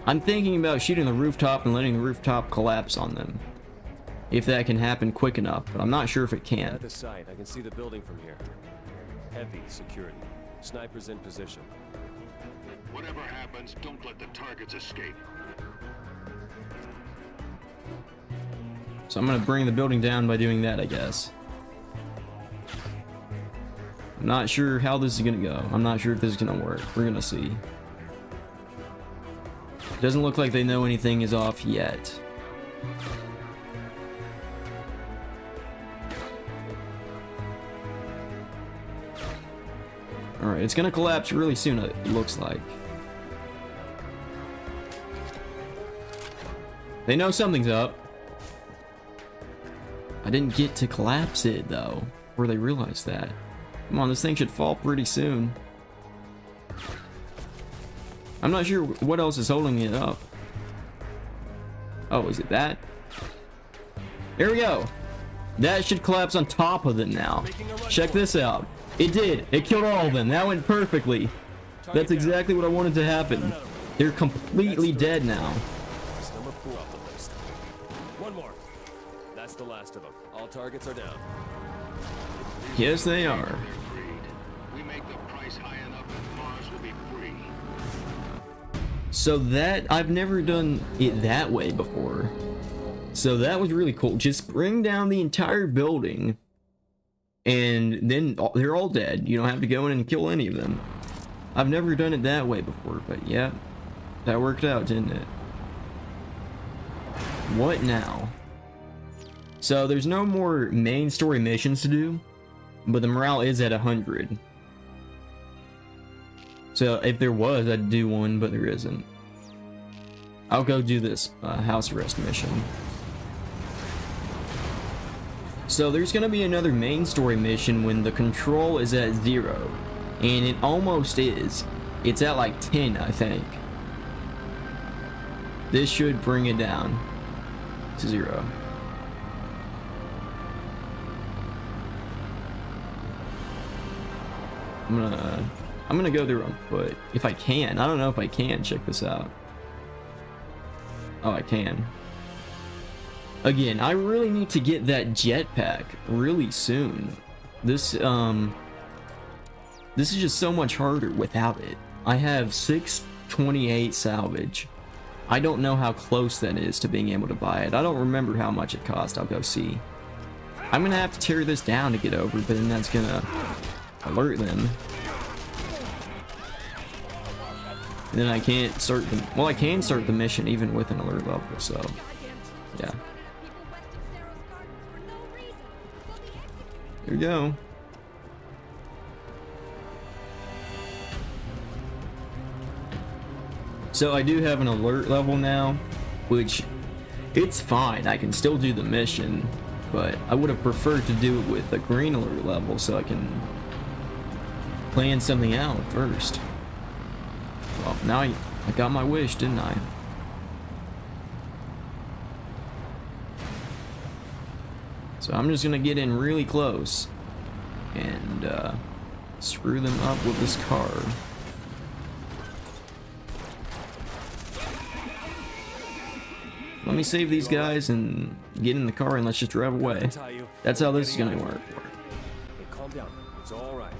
I'm thinking about shooting the rooftop and letting the rooftop collapse on them, if that can happen quick enough, but I'm not sure if it can. At the site, I can see the building from here. Heavy security. Snipers in position. Whatever happens, don't let the targets escape. So I'm gonna bring the building down by doing that, I guess. I'm not sure how this is gonna go. I'm not sure if this is gonna work. We're gonna see. Doesn't look like they know anything is off yet. Alright, it's gonna collapse really soon, it looks like. They know something's up. I didn't get to collapse it, though, before they realized that. Come on, this thing should fall pretty soon. I'm not sure what else is holding it up. Oh, is it that? Here we go. That should collapse on top of them now. Check this out. It did. It killed all of them. That went perfectly. That's exactly what I wanted to happen. They're completely dead now. One more. That's the last of them. All targets are down. Yes, they are. We make the price high enough and Mars will be free. So that, I've never done it that way before. So that was really cool. Just bring down the entire building, and then they're all dead. You don't have to go in and kill any of them. I've never done it that way before, but yeah, that worked out, didn't it? What now? So there's no more main story missions to do, but the morale is at 100. So if there was, I'd do one, but there isn't. I'll go do this house arrest mission. So there's gonna be another main story mission when the control is at 0. And it almost is. It's at like 10, I think. This should bring it down to 0. I'm gonna go there on foot if I can. I don't know if I can. Check this out. Oh, I can. Again, I really need to get that jetpack really soon. This is just so much harder without it. I have 628 salvage. I don't know how close that is to being able to buy it. I don't remember how much it cost. I'll go see. I'm gonna have to tear this down to get over, but then that's gonna alert them. And then I can't start the, well, I can start the mission even with an alert level, so yeah. There we go. So I do have an alert level now, which it's fine. I can still do the mission, but I would have preferred to do it with a green alert level so I can plan something out first. Well, now I got my wish, didn't I? So I'm just gonna get in really close and screw them up with this car. Let me save these guys and get in the car and let's just drive away. That's how this is gonna work. Hey, calm down. It's all right.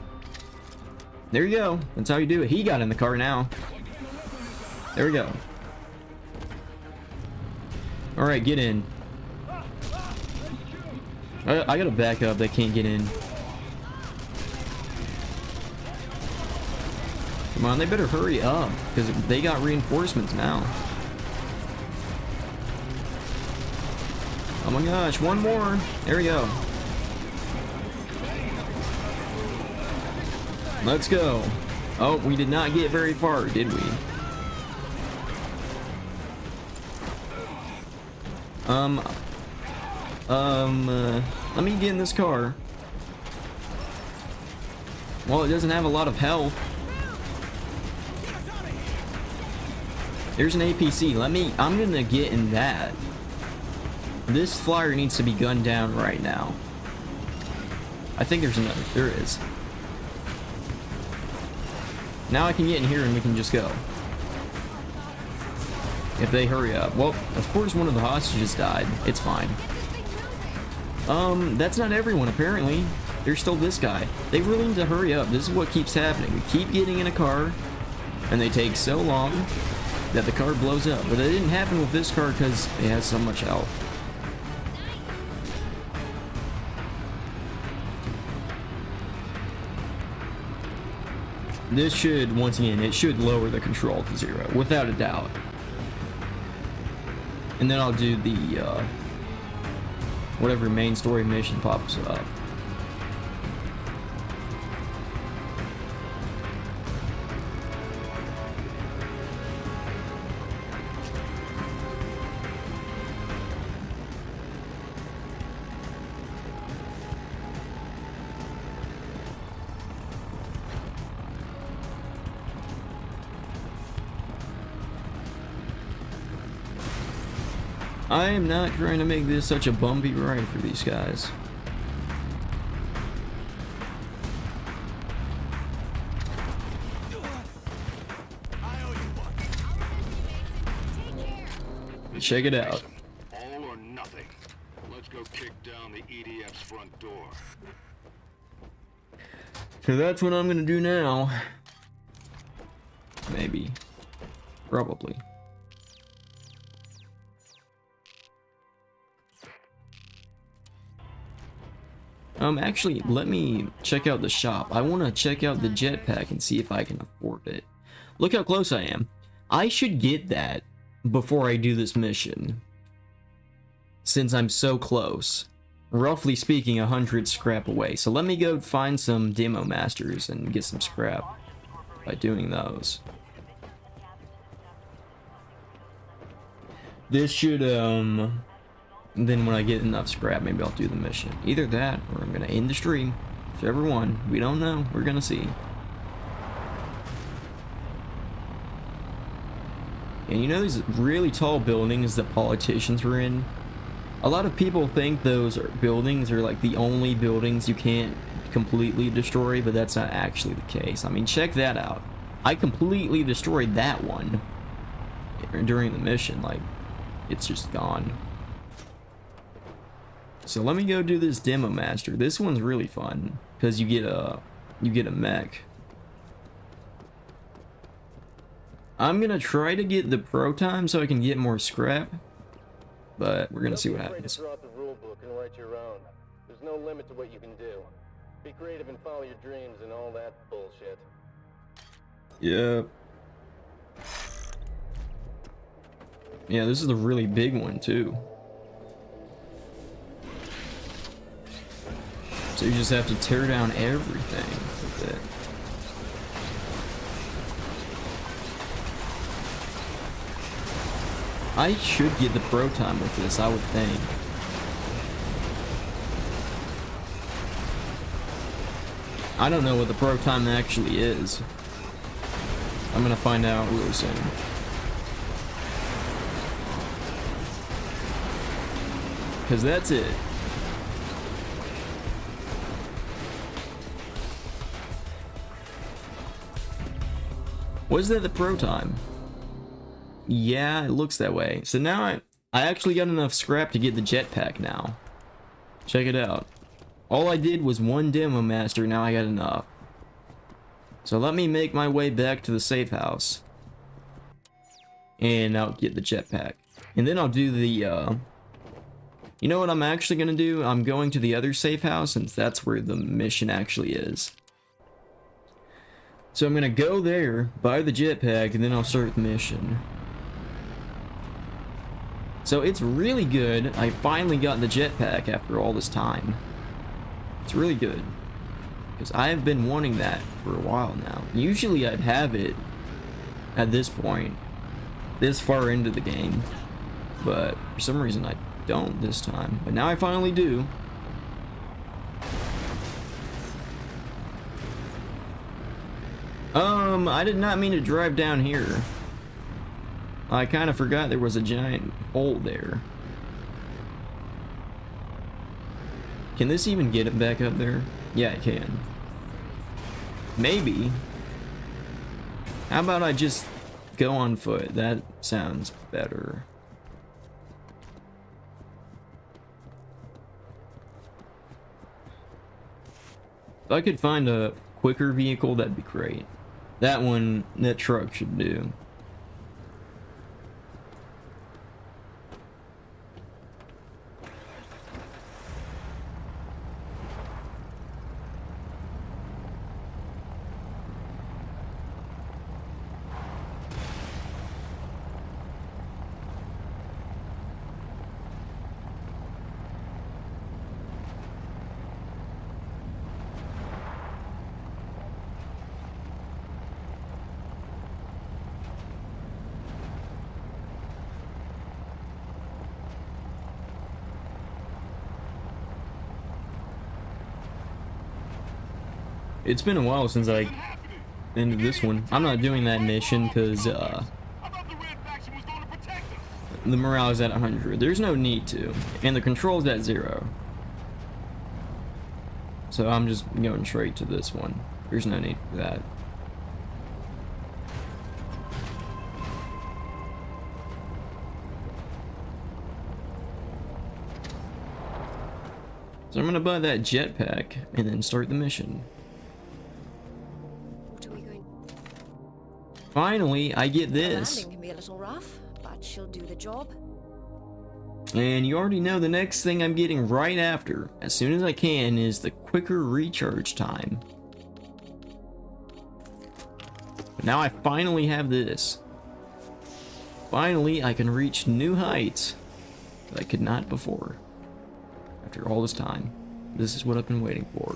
There you go. That's how you do it. He got in the car now. There we go. Alright, get in. I gotta back up. They can't get in. Come on, they better hurry up because they got reinforcements now. Oh my gosh, one more. There we go. Let's go. Oh, we did not get very far, did we? Let me get in this car. Well, it doesn't have a lot of health. There's an APC. I'm gonna get in that. This flyer needs to be gunned down right now. I think there's another. There is. Now I can get in here and we can just go. If they hurry up. Well, of course one of the hostages died. It's fine. That's not everyone apparently. There's still this guy. They really need to hurry up. This is what keeps happening. We keep getting in a car and they take so long that the car blows up. But it didn't happen with this car because it has so much health. This should, once again, it should lower the control to 0, without a doubt. And then I'll do the, whatever main story mission pops up. I am not trying to make this such a bumpy ride for these guys. Check it out. All or nothing. Let's go kick down the EDF's front door. So that's what I'm gonna do now. Maybe. Probably. Actually, let me check out the shop. I want to check out the jetpack and see if I can afford it. Look how close I am. I should get that before I do this mission, since I'm so close. roughly speaking, 100 scrap away. So let me go find some demo masters and get some scrap by doing those. This should, then when I get enough scrap, maybe I'll do the mission. Either that, or I'm gonna end the stream. Whichever one. We don't know. We're gonna see. And you know these really tall buildings that politicians were in? A lot of people think those buildings are like the only buildings you can't completely destroy, but that's not actually the case. I mean, check that out. I completely destroyed that one during the mission. Like, it's just gone. So let me go do this demo master. This one's really fun because you get a mech. I'm gonna try to get the pro time so I can get more scrap, but we're gonna see what happens. Throw out the rule book and write your own. There's no limit to what you can do. Be creative and follow your dreams and all that bullshit. Yeah. Yeah, this is a really big one too. So you just have to tear down everything with it. I should get the pro time with this, I would think. I don't know what the pro time actually is. I'm gonna find out really soon. Because that's it. Was that the pro time? Yeah, it looks that way. So now I actually got enough scrap to get the jetpack now. Check it out. All I did was one demo master, now I got enough. So let me make my way back to the safe house. And I'll get the jetpack. And then I'll do the, you know what I'm actually gonna do? I'm going to the other safe house, since that's where the mission actually is. So I'm gonna go there, buy the jetpack, and then I'll start the mission. So it's really good. I finally got the jetpack after all this time. It's really good. Because I have been wanting that for a while now. Usually I'd have it at this point, this far into the game. But for some reason I don't this time. But now I finally do. I did not mean to drive down here. I kind of forgot there was a giant hole there. Can this even get it back up there? Yeah, it can. Maybe. How about I just go on foot? That sounds better. If I could find a quicker vehicle, that'd be great. That one, that truck should do. It's been a while since I ended this one. I'm not doing that mission because the morale is at 100. There's no need to, and the control's at 0. So I'm just going straight to this one. There's no need for that. So I'm gonna buy that jetpack and then start the mission. Finally, I get this. The landing can be a little rough, but she'll do the job. And you already know the next thing I'm getting right after, as soon as I can, is the quicker recharge time. But now I finally have this. Finally, I can reach new heights that I could not before. after all this time. This is what I've been waiting for.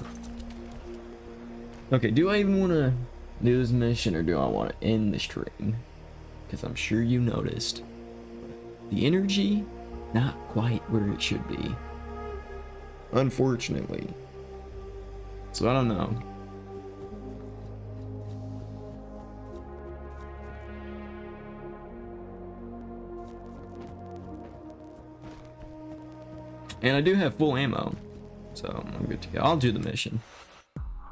Okay, do I even want to do this mission, or do I want to end the stream? Because I'm sure you noticed. The energy, not quite where it should be. Unfortunately. So I don't know. And I do have full ammo, so I'm good to go. I'll do the mission.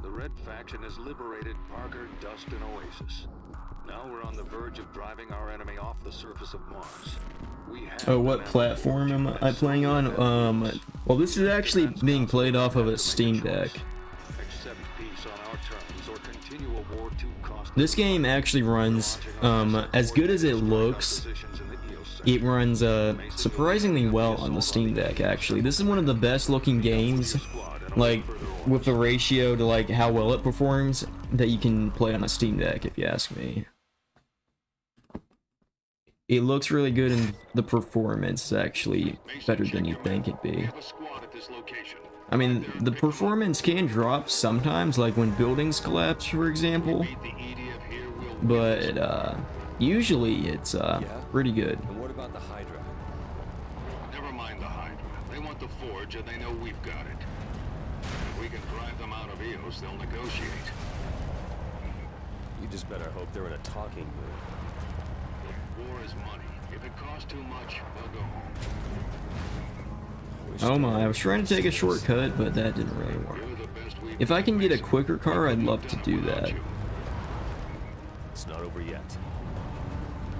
The Red Faction has liberated Parker, Dust, and Oasis. Now we're on the verge of driving our enemy off the surface of Mars. We have Oh, what platform am I playing on? Well, this is actually being played off of a Steam Deck. Accept peace on our terms or continue a war too costly. This game actually runs, as good as it looks, it runs surprisingly well on the Steam Deck, actually. This is one of the best looking games, like, with the ratio to like how well it performs, that you can play on a Steam Deck, if you ask me. It looks really good, and the performance is actually better than you'd think it'd be. I mean, the performance can drop sometimes, like when buildings collapse, for example, but usually it's pretty good. And what about the Hydra? Never mind the Hydra. They want the Forge, and they know we've got it. If we can drive them out of Eos, they'll negotiate. You just better hope they're in a talking mood. War is money. If it costs too much, they'll go home. Oh my, I was trying to take a shortcut, but that didn't really work. If I can get a quicker car, I'd love to do that. It's not over yet.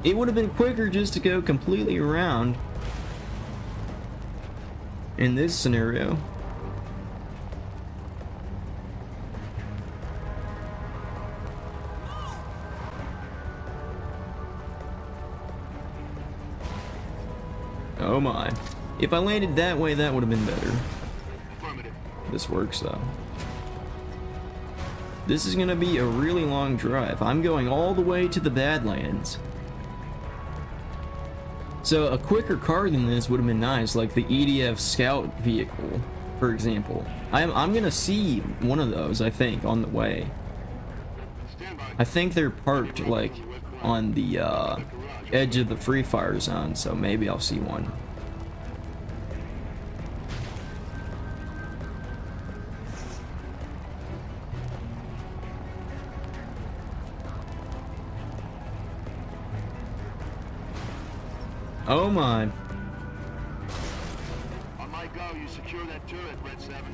It would have been quicker just to go completely around in this scenario. Oh my. If I landed that way, that would have been better. This works though. This is gonna be a really long drive. I'm going all the way to the Badlands. So a quicker car than this would have been nice, like the EDF Scout vehicle, for example. I'm gonna see one of those, I think, on the way. I think they're parked like on the edge of the free fire zone, so maybe I'll see one. Oh my. On my go, you secure that turret, Red 7.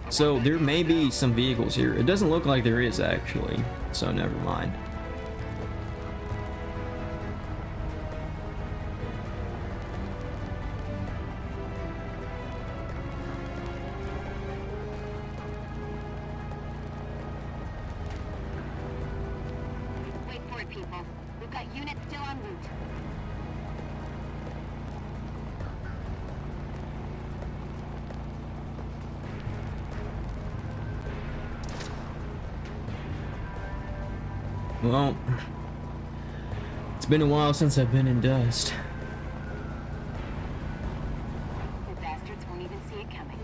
So there may be some vehicles here. It doesn't look like there is actually, so never mind. Wait for it, people. We've got units still en route. Well, it's been a while since I've been in Dust. The bastards won't even see it coming.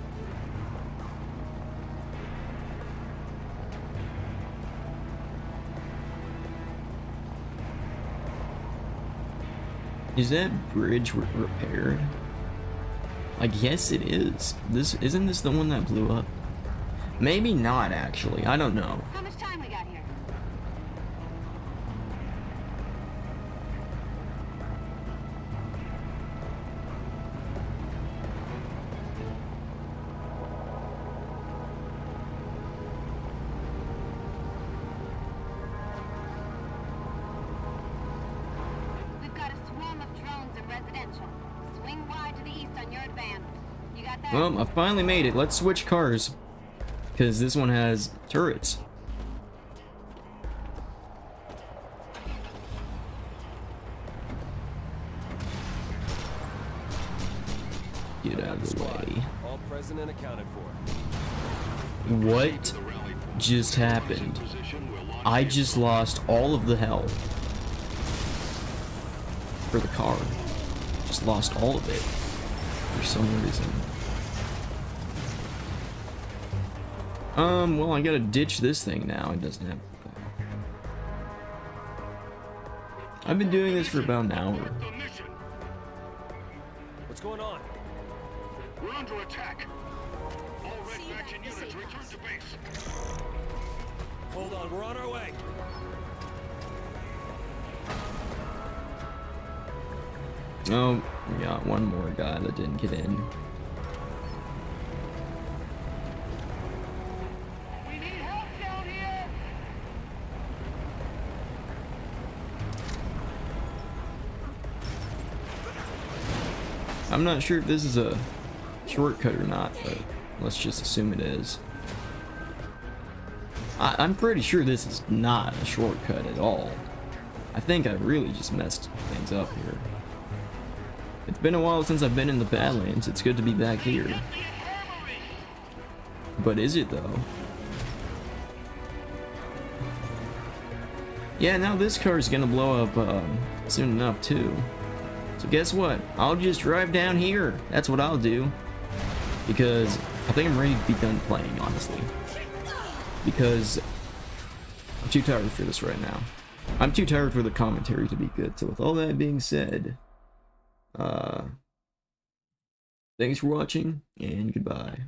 Is that bridge repaired? I guess it is. Isn't this the one that blew up? Maybe not, actually. I don't know. How much time we got here? We've got a swarm of drones and residential. Swing wide to the east on your advance. You got that? Well, I finally made it. Let's switch cars. Because this one has turrets. Get out of the way. All present and accounted for. What just happened? I just lost all of the health for the car. Just lost all of it for some reason. Well, I gotta ditch this thing now. It doesn't have... I've been doing this for about an hour. The mission. What's going on? We're under attack. All Red See Faction that? The units safe return house. to base. Hold on, we're on our way. Oh, we got one more guy that didn't get in. We need help down here. I'm not sure if this is a shortcut or not, but let's just assume it is. I'm pretty sure this is not a shortcut at all. I think I really just messed things up here. It's been a while since I've been in the Badlands. It's good to be back here. But is it though? Yeah, now this car is gonna blow up soon enough too. So guess what? I'll just drive down here. That's what I'll do. Because I think I'm ready to be done playing, honestly. Because I'm too tired for this right now. I'm too tired for the commentary to be good. So with all that being said, thanks for watching and goodbye.